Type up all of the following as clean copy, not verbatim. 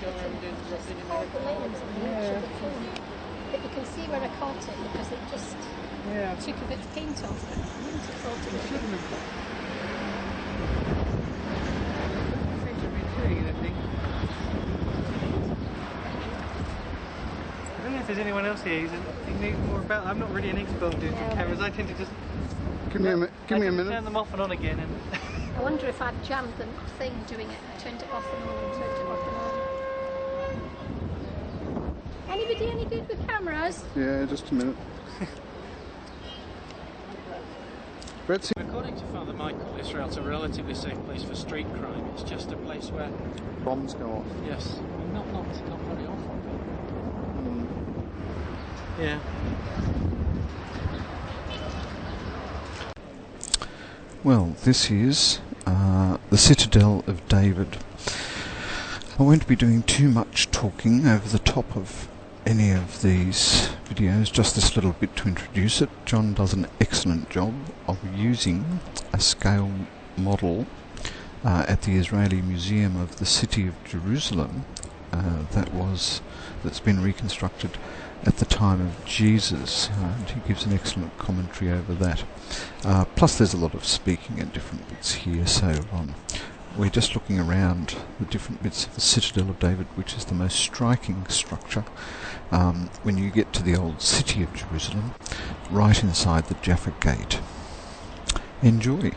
all the lanes on the edge of the film. But you can see where I caught it because it just took a bit of paint off it. I wouldn't have thought it would. I don't know if there's anyone else here who knows more about. I'm not really an expert on doing cameras. I tend to just give me a minute. Turn them off and on again. And I wonder if I've jammed the thing doing it. I turned it off and on and turned it off and on. Anybody any good with cameras? Yeah, just a minute. According to Father Michael, Israel's a relatively safe place for street crime. It's just a place where bombs go off. Yes, not very often. Yeah. Well, this is the Citadel of David. I won't be doing too much talking over the top of any of these videos, just this little bit to introduce it. John does an excellent job of using a scale model at the Israeli Museum of the City of Jerusalem that's been reconstructed at the time of Jesus, and he gives an excellent commentary over that. Plus there's a lot of speaking and different bits here, so we're just looking around the different bits of the Citadel of David, which is the most striking structure when you get to the old city of Jerusalem, right inside the Jaffa Gate. Enjoy!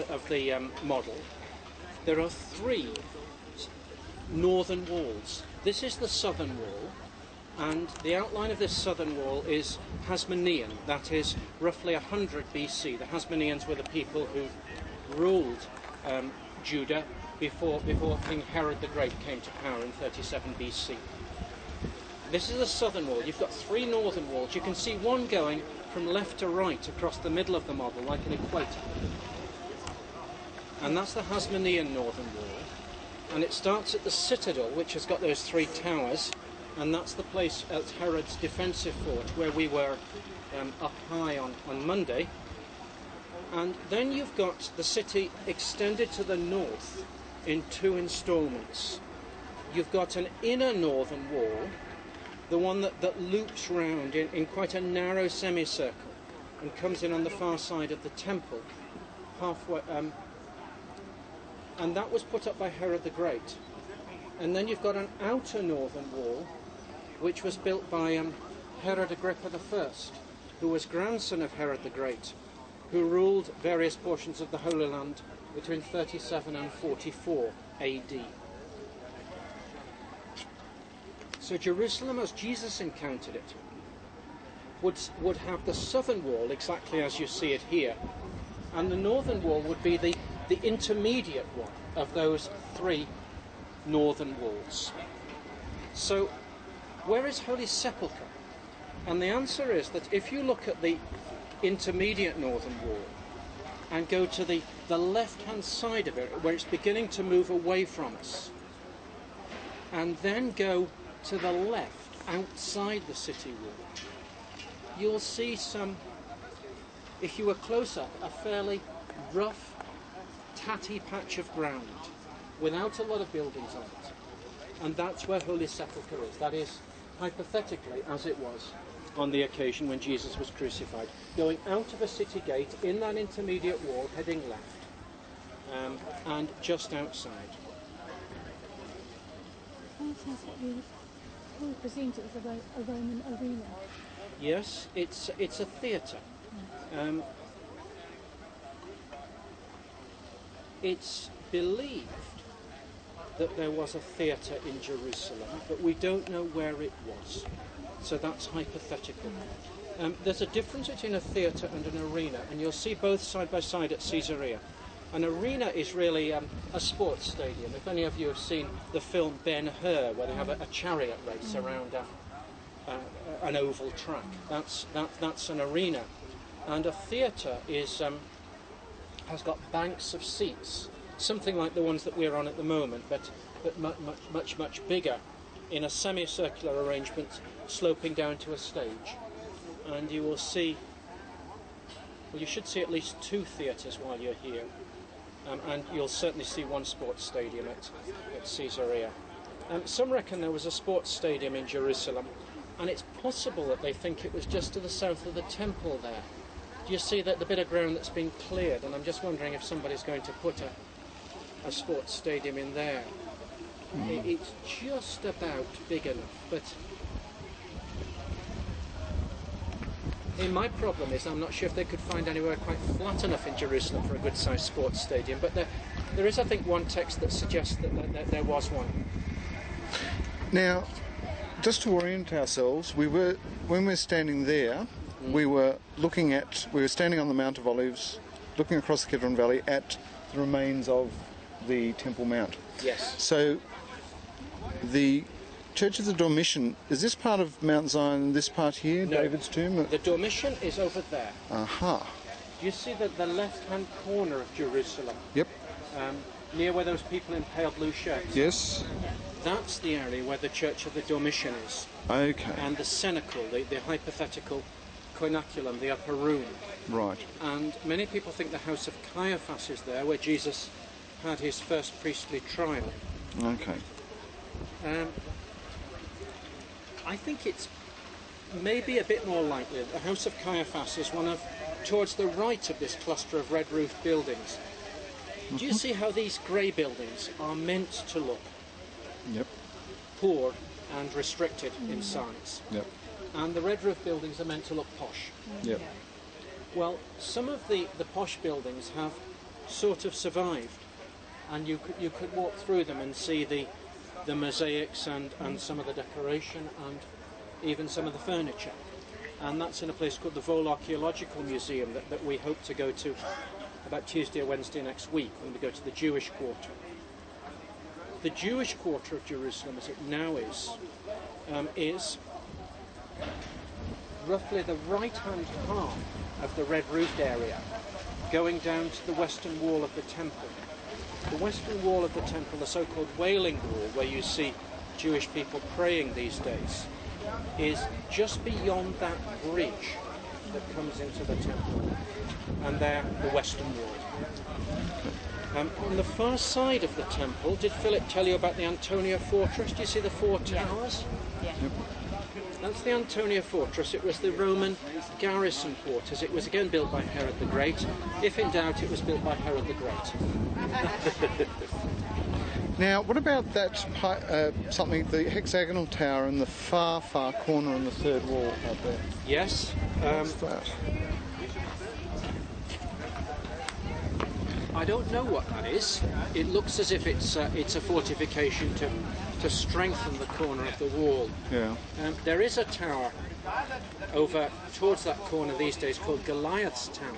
Of the model, there are three northern walls. This is the southern wall, and the outline of this southern wall is Hasmonean. That is roughly 100 BC. The Hasmoneans were the people who ruled Judah before King Herod the Great came to power in 37 BC. This is the southern wall. You've got three northern walls. You can see one going from left to right across the middle of the model like an equator. And that's the Hasmonean northern wall. And it starts at the citadel, which has got those three towers, and that's the place at Herod's defensive fort where we were up high on Monday. And then you've got the city extended to the north in two instalments. You've got an inner northern wall, the one that loops round in quite a narrow semicircle and comes in on the far side of the temple, halfway, and that was put up by Herod the Great. And then you've got an outer northern wall, which was built by Herod Agrippa I, who was grandson of Herod the Great, who ruled various portions of the Holy Land between 37 and 44 AD. So Jerusalem, as Jesus encountered it, would have the southern wall exactly as you see it here, and the northern wall would be the intermediate one of those three northern walls. So where is Holy Sepulchre? And the answer is that if you look at the intermediate northern wall and go to the left-hand side of it, where it's beginning to move away from us, and then go to the left, outside the city wall, you'll see some, if you were close up, a fairly rough, tatty patch of ground without a lot of buildings on it. And that's where Holy Sepulchre is. That is, hypothetically, as it was on the occasion when Jesus was crucified, going out of a city gate in that intermediate wall, heading left, and just outside. We presumed it was a Roman arena. Yes, it's a theatre. It's believed that there was a theatre in Jerusalem, but we don't know where it was. So that's hypothetical. There's a difference between a theatre and an arena, and you'll see both side by side at Caesarea. An arena is really a sports stadium. If any of you have seen the film Ben-Hur, where they have a chariot race around an oval track, that's an arena. And a theatre has got banks of seats, something like the ones that we're on at the moment, but much bigger, in a semicircular arrangement sloping down to a stage. And you will see, well, you should see at least 2 theatres while you're here. And you'll certainly see one sports stadium at Caesarea. Some reckon there was a sports stadium in Jerusalem, and it's possible that they think it was just to the south of the temple there. Do you see that the bit of ground that's been cleared? And I'm just wondering if somebody's going to put a sports stadium in there. It's just about big enough, but my problem is I'm not sure if they could find anywhere quite flat enough in Jerusalem for a good-sized sports stadium, but there is, I think, one text that suggests that there was one. Now, just to orient ourselves, when we were standing there, we were standing on the Mount of Olives, looking across the Kidron Valley at the remains of the Temple Mount. Yes. So, the Church of the Dormition, is this part of Mount Zion, this part here, no, David's tomb? The Dormition is over there. Aha. Do you see the left-hand corner of Jerusalem? Yep. Near where those people in pale blue shirts? Yes. That's the area where the Church of the Dormition is. Okay. And the cenacle, the hypothetical coinaculum, the upper room. Right. And many people think the house of Caiaphas is there, where Jesus had his first priestly trial. Okay. I think it's maybe a bit more likely that the house of Caiaphas is towards the right of this cluster of red-roofed buildings. Do you see how these grey buildings are meant to look? Yep. Poor and restricted in size. Yep. And the red-roof buildings are meant to look posh. Yep. Well, some of the posh buildings have sort of survived, and you could walk through them and see the mosaics and some of the decoration and even some of the furniture. And that's in a place called the Vol Archaeological Museum that we hope to go to about Tuesday or Wednesday next week when we go to the Jewish quarter. The Jewish quarter of Jerusalem, as it now is roughly the right-hand half of the red-roofed area, going down to the western wall of the temple. The western wall of the temple, the so-called Wailing Wall, where you see Jewish people praying these days, is just beyond that bridge that comes into the temple, and there, the western wall. On the far side of the temple, did Philip tell you about the Antonia Fortress? Do you see the 4 towers? Yeah. That's the Antonia Fortress. It was the Roman garrison quarters. It was again built by Herod the Great. If in doubt, it was built by Herod the Great. Now, what about that the hexagonal tower in the far corner on the third wall out there? Yes. What's that? I don't know what that is. It looks as if it's a fortification to strengthen the corner of the wall. Yeah. There is a tower over towards that corner these days called Goliath's Tower,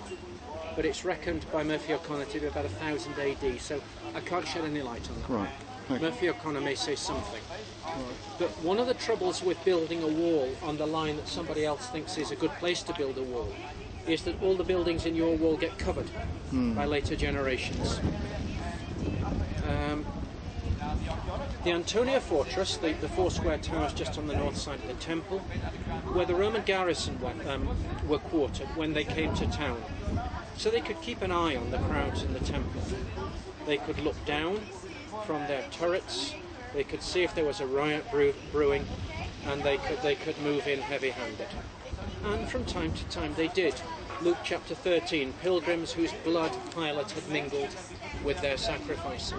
but it's reckoned by Murphy O'Connor to be about 1000 AD, so I can't shed any light on that. Right. Okay. Murphy O'Connor may say something. Right. But one of the troubles with building a wall on the line that somebody else thinks is a good place to build a wall is that all the buildings in your wall get covered by later generations. The Antonia Fortress, the 4 square towers just on the north side of the temple, where the Roman garrison were quartered when they came to town. So they could keep an eye on the crowds in the temple. They could look down from their turrets, they could see if there was a riot brewing, and they could move in heavy-handed. And from time to time they did. Luke chapter 13, pilgrims whose blood Pilate had mingled with their sacrifices.